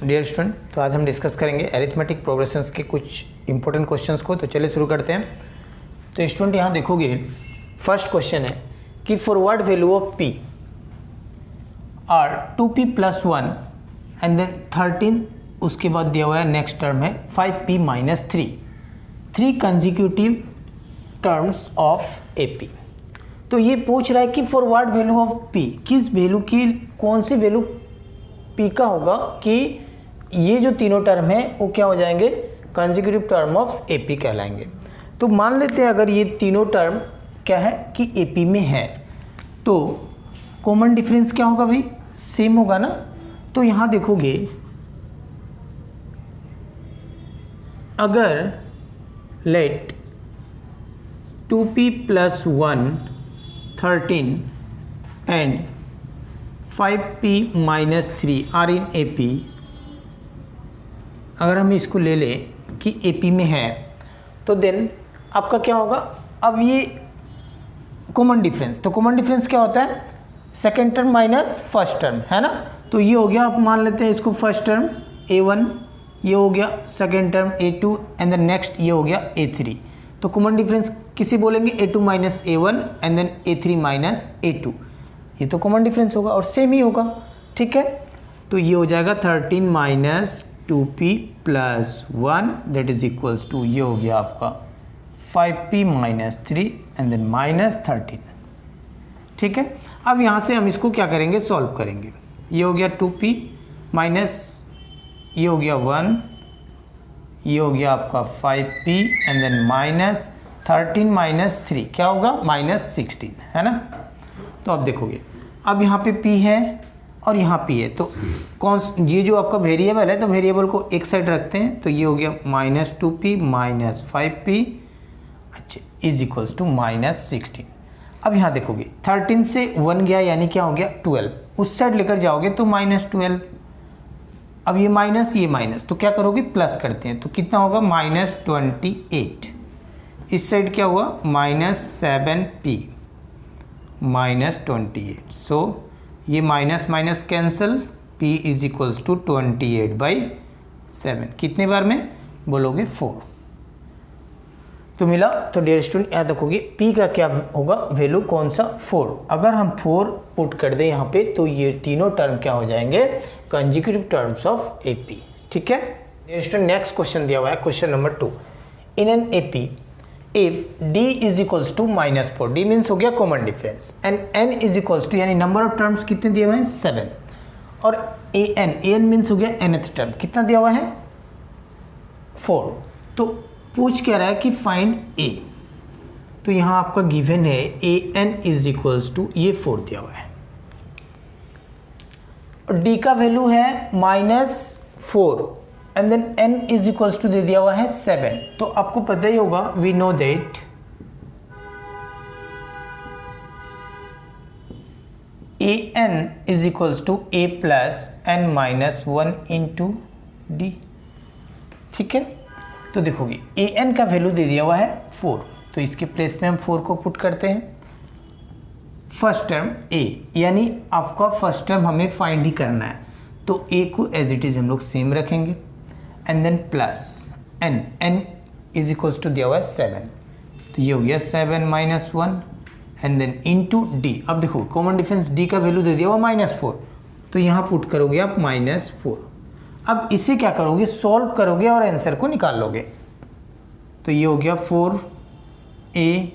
Dear student, तो आज हम डिस्कस करेंगे एरिथमेटिक प्रोग्रेशंस के कुछ इंपॉर्टेंट क्वेश्चंस को। तो चलिए शुरू करते हैं। तो स्टूडेंट यहाँ देखोगे फर्स्ट क्वेश्चन है कि forward value of p are 2p + 1 and then 13, उसके बाद दिया हुआ है नेक्स्ट टर्म है 5p - 3 consecutive terms of AP। तो ये पूछ रहा है कि फॉरवर्ड वैल्यू ऑफ p, किस वैल्यू की कौन सी वैल्यू p का होगा कि ये जो तीनों टर्म है वो क्या हो जाएंगे, कंसेक्यूटिव टर्म ऑफ AP कहलाएंगे। तो मान लेते हैं अगर ये तीनों टर्म क्या है कि AP में है तो कॉमन डिफरेंस क्या होगा भाई, सेम होगा ना। तो यहाँ देखोगे अगर let 2p + 1 13 and 5p - 3 are in AP, अगर हम इसको ले लें कि AP में है तो देन आपका क्या होगा, अब ये कॉमन डिफरेंस, तो कॉमन डिफरेंस क्या होता है, second term minus first term, है ना। तो ये हो गया, आप मान लेते हैं इसको फर्स्ट टर्म A1, ये हो गया second term A2 and then next ये हो गया A3। तो कॉमन डिफरेंस किसे बोलेंगे, A2 - A1 and then A3 - A2, ये तो कॉमन डिफरेंस होगा और सेम ही होगा, ठीक है। तो ये हो जाएगा 13 - 2p + 1 that is equals to, ये हो गया आपका 5p - 3 एंड देन -13, ठीक है। अब यहाँ से हम इसको क्या करेंगे, सॉल्व करेंगे। ये हो गया 2p माइनस, ये हो गया 1, ये हो गया आपका 5p एंड देन -13 - 3 क्या होगा, -16, है ना। तो अब देखोगे अब यहाँ पे p है और यहाँ p है, तो कौन, ये जो आपका वेरिएबल है तो वेरिएबल को एक साइड रखते हैं। तो ये हो गया -2p - 5p, अच्छा, इज इक्वल्स टू -16। अब यहाँ देखोगे 13 से 1 गया यानी क्या हो गया 12, उस साइड लेकर जाओगे तो -12। अब ये माइनस ये माइनस, तो क्या करोगे, प्लस करते हैं, तो कितना होगा -28। इस साइड क्या हुआ -7p -28। सो ये minus minus cancel, p is equals to 28/7, कितने बार में बोलोगे 4। तो मिला। तो डियर स्टूडेंट याद रखोगे p का क्या होगा वैल्यू, कौन सा, 4। अगर हम 4 पुट कर दें यहाँ पे तो ये तीनों टर्म क्या हो जाएंगे, कंसेक्यूटिव टर्म्स ऑफ AP, ठीक है। डियर स्टूडेंट नेक्स्ट क्वेश्चन दिया हुआ है, question number 2। In an AP if d is equals to -4, d means हो गया common difference, and n is equals to, यानी नंबर ऑफ टर्म्स कितने दिए हुए हैं 7, और an मीन्स हो गया nth टर्म, कितना दिया हुआ है 4। तो पूछ क्या रहा है कि फाइंड a, तो यहाँ आपका गिवन है an इज इक्वल्स टू, ये 4 दिया हुआ है, और d का वैल्यू है -4 and then n is equals to दे दिया हुआ है 7। तो आपको पता ही होगा, we know that an is equals to a + n - 1 × d, ठीक है। तो देखोगे an का वैल्यू दे दिया हुआ है 4, तो इसके प्लेस में हम 4 को पुट करते हैं। फर्स्ट टर्म a, यानी आपका फर्स्ट टर्म हमें फाइंड ही करना है, तो a को एज इट इज हम लोग सेम रखेंगे and then plus n is equals to दिया हुआ है 7, तो ये हो गया 7 - 1 एंड देन इनटू d। अब देखो कॉमन डिफरेंस d का वैल्यू दे दिया हुआ -4, तो यहाँ पुट करोगे आप -4। अब इसे क्या करोगे, सॉल्व करोगे और आंसर को निकाल लोगे। तो ये हो गया 4a,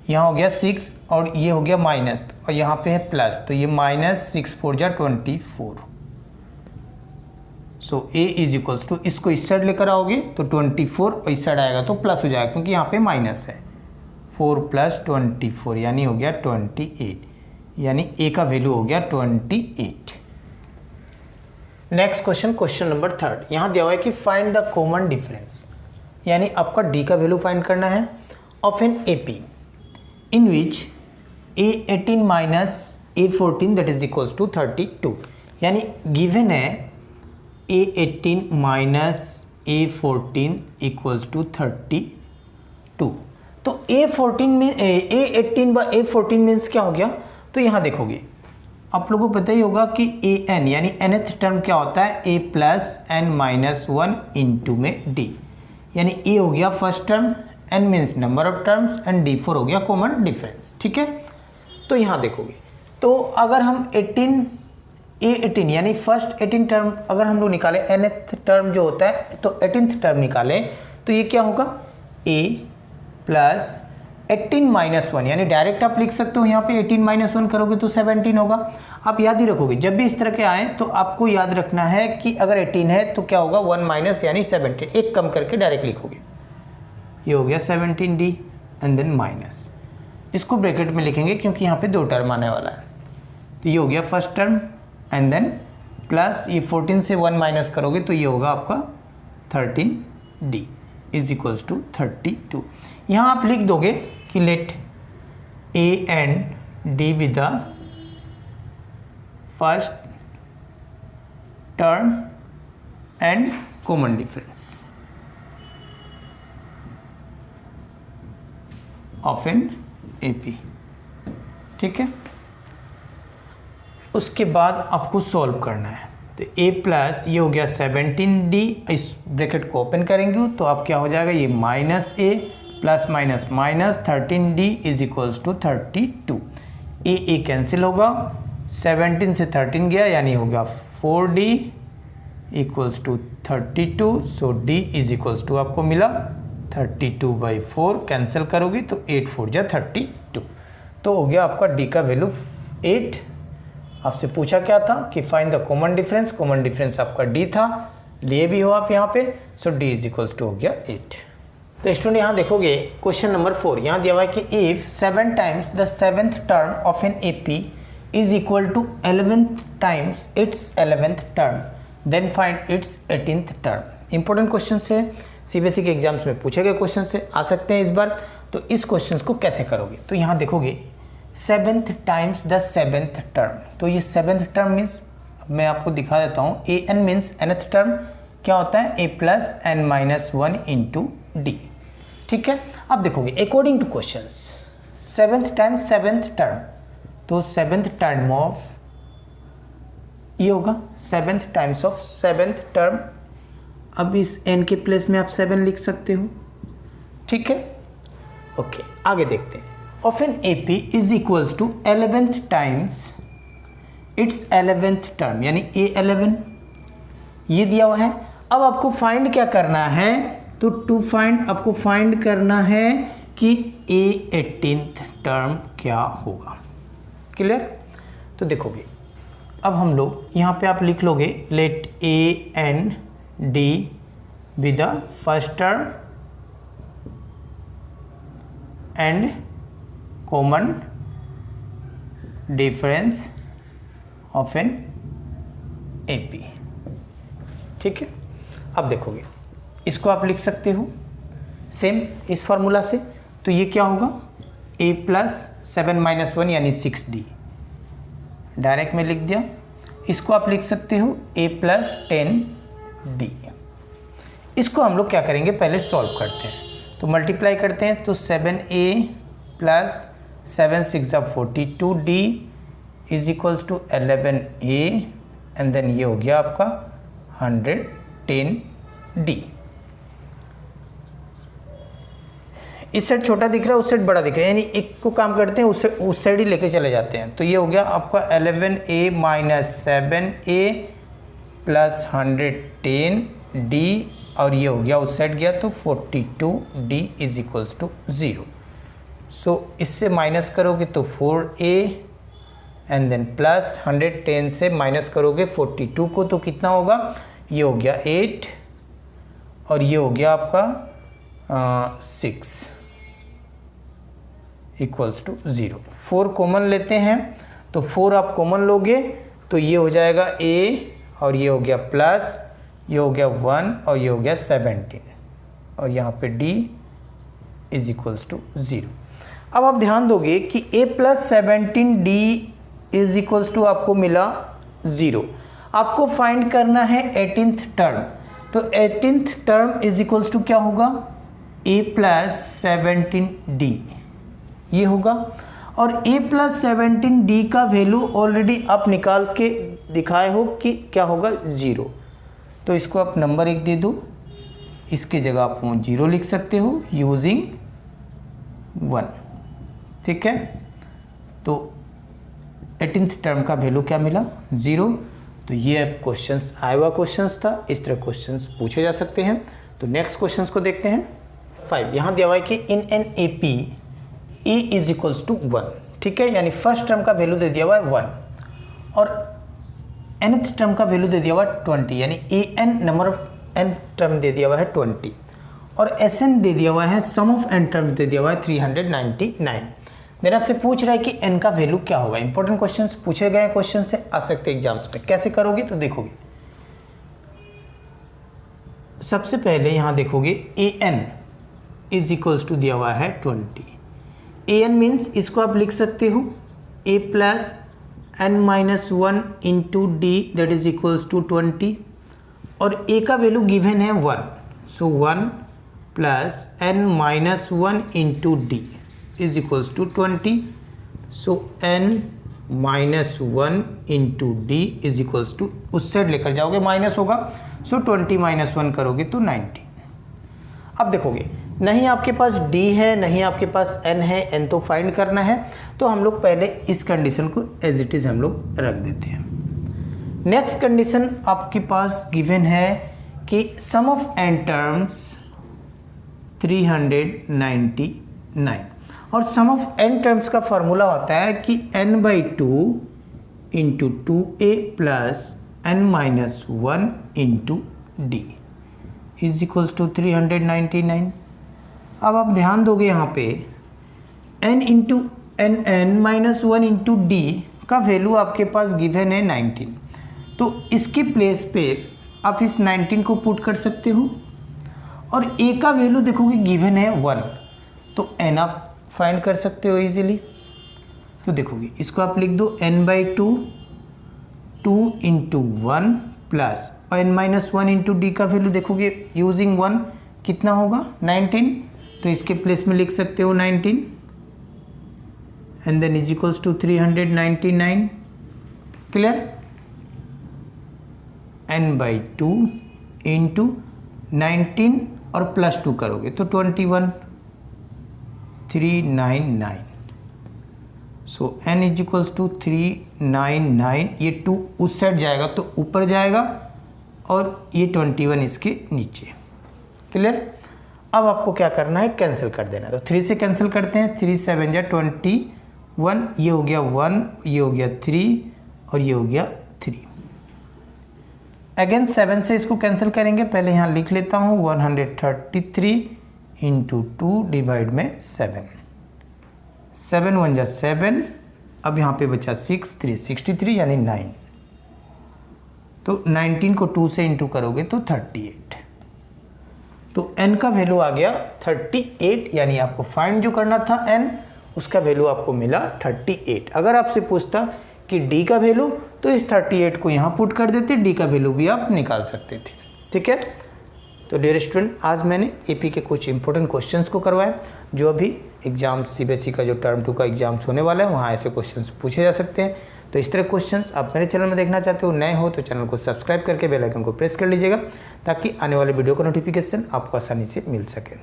यहाँ हो गया 6 और ये हो गया माइनस, और यहाँ पे है प्लस, तो ये -6 4 जा 24। सो a इज इक्वल्स टू, इसको इस साइड लेकर आओगे तो 24 और इस साइड आएगा तो प्लस हो जाएगा, क्योंकि यहाँ पे माइनस है। 4 + 24 यानी हो गया 28, यानी a का वैल्यू हो गया 28। Next question, question number 3। यहाँ दिया हुआ है कि फाइंड द कॉमन डिफरेंस, यानी आपका d का वैल्यू फाइंड करना है, of an AP in which a18 - a14 that is equals to 32, यानी गिवन है a18 - a14 इक्वल्स टू 32। तो a18 में a18 / a14 मीन्स क्या हो गया, तो यहाँ देखोगे आप लोगों को पता ही होगा कि ए एन यानी nth टर्म क्या होता है, a plus n minus one into में d, यानी a हो गया first term, n means number of terms and d4 हो गया कॉमन डिफरेंस। ठीक है, तो यहाँ देखोगे तो अगर हम 18 यानी फर्स्ट 18 टर्म अगर हम लोग निकालें, nth टर्म जो होता है तो 18th टर्म निकालें तो ये क्या होगा, a प्लस 18 माइनस वन, यानी डायरेक्ट आप लिख सकते हो यहाँ पे 18 माइनस वन करोगे तो 17 होगा। आप याद ही रखोगे जब भी इस तरह के आए तो आपको याद रखना है कि अगर 18 है तो क्या होगा 1 माइनस यानी 17, एक कम करके डायरेक्ट लिखोगे। ये हो गया 17d एंड देन माइनस, इसको ब्रैकेट में लिखेंगे क्योंकि यहाँ पे 2 टर्म आने वाला है। तो ये हो गया first term and then plus ये 14 से 1 माइनस करोगे तो ये होगा आपका 13d इज इक्वल्स टू 32। यहाँ आप लिख दोगे कि let a and d with the first term and common difference of an AP। ठीक है, उसके बाद आपको सॉल्व करना है। तो a प्लस ये हो गया 17d, इस ब्रैकेट को ओपन करेंगे तो आप क्या हो जाएगा, ये minus a plus minus minus 13d is equals to 32। a cancel होगा, 17 से 13 गया यानी हो गया 4d equals to 32। So d is equals to आपको मिला 32/4, कैंसिल करोगे तो 8 4 जा 32, तो हो गया आपका d का वैल्यू 8। आपसे पूछा क्या था कि find the common difference, common difference आपका d था, लिए भी हो आप यहाँ पे। सो d इज इक्वल्स टू हो गया 8। तो स्टूडेंट यहाँ देखोगे क्वेश्चन नंबर 4, यहाँ दिया हुआ है कि if 7 times the 7th term of an AP is equal to 11th times its 11th term then find its 18th term. Important question से CBSE के एग्जाम्स में पूछे गए क्वेश्चन से आ सकते हैं इस बार। तो इस क्वेश्चन को कैसे करोगे, तो यहाँ देखोगे 7th times the 7th term, तो ये 7th टर्म मीन्स मैं आपको दिखा देता हूँ, an मीन्स nth टर्म क्या होता है, a plus n minus one into d। ठीक है, अब देखोगे according to questions 7th times 7th term, तो 7th टर्म ऑफ ये होगा 7th times of 7th term. अब इस n के प्लेस में आप 7 लिख सकते हो। ठीक है, ओके आगे देखते हैं। Of an AP is equals to 11th times its 11th term, यानी A11 ये दिया हुआ है। अब आपको फाइंड क्या करना है, तो टू फाइंड आपको फाइंड करना है कि A18th टर्म क्या होगा। क्लियर, तो देखोगे अब हम लोग यहाँ पे आप लिख लोगे let A and D with the first term and common difference of an AP। ठीक है, अब देखोगे इसको आप लिख सकते हो सेम इस फार्मूला से, तो ये क्या होगा a प्लस 7 माइनस 1 यानी 6d, डायरेक्ट में लिख दिया। इसको आप लिख सकते हो a प्लस 10d। इसको हम लोग क्या करेंगे, पहले सॉल्व करते हैं, तो मल्टीप्लाई करते हैं, तो 7a plus 7 6 42d is equals to 11a and then ये हो गया आपका 110d। इस साइड छोटा दिख रहा है, उस साइड बड़ा दिख रहा है, यानी एक को काम करते हैं उस साइड ही लेके चले जाते हैं। तो ये हो गया आपका 11a minus 7a plus 110d और ये हो गया उस साइड गया तो 42d इज इक्वल्स टू 0। सो इससे माइनस करोगे तो 4a एंड देन प्लस 110 से माइनस करोगे 42 को तो कितना होगा, ये हो गया 8 और ये हो गया आपका 6 इक्वल्स टू 0। 4 कॉमन लेते हैं, तो 4 आप कॉमन लोगे तो ये हो जाएगा a और ये हो गया प्लस, ये हो गया 1 और ये हो गया 17 और यहाँ पे d इज इक्वल्स टू 0। अब आप ध्यान दोगे कि a plus 17d is equals to आपको मिला 0। आपको फाइंड करना है 18th टर्म, तो 18th term is equals to क्या होगा, a प्लस 17d ये होगा। और a प्लस 17d का वैल्यू ऑलरेडी आप निकाल के दिखाए हो कि क्या होगा 0, तो इसको आप नंबर 1 दे दो, इसकी जगह आप 0 लिख सकते हो यूजिंग 1। ठीक है, तो 18th टर्म का वैल्यू क्या मिला 0। तो ये क्वेश्चंस आया हुआ क्वेश्चंस था, इस तरह क्वेश्चंस पूछे जा सकते हैं। तो नेक्स्ट क्वेश्चंस को देखते हैं। 5 यहाँ दिया हुआ है कि in an A P a is equals to 1। ठीक है, यानी फर्स्ट टर्म का वैल्यू दे दिया हुआ है 1 और nth टर्म का वैल्यू दे दिया हुआ है 20, यानी a n number of n term दे दिया हुआ है 20 और एस एन दे दिया हुआ है सम ऑफ n टर्म दे दिया हुआ है 399। मेरे आपसे पूछ रहा है कि n का वैल्यू क्या होगा। इंपॉर्टेंट क्वेश्चंस पूछे गए क्वेश्चन से आ सकते हैं एग्जाम्स में। कैसे करोगे तो देखोगे, सबसे पहले यहाँ देखोगे A N is equals to दिया हुआ है 20। ए एन मीन्स इसको आप लिख सकते हो a plus n minus 1 into d that is equals to 20 और ए का वैल्यू गिवन है 1, so 1 plus n minus 1 into d is equals to 20, so n minus 1 into d is equals to, उस साइड लेकर जाओगे माइनस होगा, सो 20 minus 1 करोगे तो 90। अब देखोगे नहीं आपके पास d है नहीं आपके पास n है, n तो फाइंड करना है, तो हम लोग पहले इस कंडीशन को एज इट इज़ हम लोग रख देते हैं। नेक्स्ट कंडीशन आपके पास गिवन है कि सम ऑफ n टर्म्स 399 और सम ऑफ n टर्म्स का फॉर्मूला होता है कि n/2 into 2a plus n minus 1 into d is equals to 399। अब आप ध्यान दोगे यहाँ पे n into n minus 1 into d का वैल्यू आपके पास गिवन है 19, तो इसके प्लेस पे आप इस 19 को पुट कर सकते हो और a का वैल्यू देखोगे गिवन है 1, तो n आप फाइंड कर सकते हो इजीली। तो देखोगे इसको आप लिख दो n/2 2 इंटू 1 प्लस और n माइनस 1 इंटू डी का वैल्यू देखोगे यूजिंग 1 कितना होगा 19, तो इसके प्लेस में लिख सकते हो 19 and then is equals to 399। Clear, n/2 into 19 और प्लस 2 करोगे तो 21 399, so n is equals to 399। ये 2 उस साइड जाएगा तो ऊपर जाएगा और ये 21 इसके नीचे। क्लियर, अब आपको क्या करना है कैंसिल कर देना, तो 3 से कैंसिल करते हैं, 3 7 जा 21, ये हो गया 1, ये हो गया 3 और ये हो गया 3। अगेन 7 से इसको कैंसिल करेंगे, पहले यहाँ लिख लेता हूँ 133 इंटू 2 डिवाइड में 7, 7 1 जा 7, अब यहाँ पे बचा 6 3 63 यानी 9, तो 19 को 2 से इंटू करोगे तो 38, तो n का वैल्यू आ गया 38, यानी आपको फाइंड जो करना था n उसका वैल्यू आपको मिला 38। अगर आपसे पूछता कि d का वैल्यू तो इस 38 को यहाँ पुट कर देते, d का वैल्यू भी आप निकाल सकते थे। ठीक है, तो डियर स्टूडेंट आज मैंने एपी के कुछ इंपॉर्टेंट क्वेश्चंस को करवाया, जो अभी एग्जाम सीबीएसई का जो टर्म 2 का एग्जाम्स होने वाला है वहाँ ऐसे क्वेश्चंस पूछे जा सकते हैं। तो इस तरह क्वेश्चंस आप मेरे चैनल में देखना चाहते हो, नए हो तो चैनल को सब्सक्राइब करके बेल आइकन को प्रेस कर लीजिएगा ताकि आने वाले वीडियो का नोटिफिकेशन आपको आसानी से मिल सके।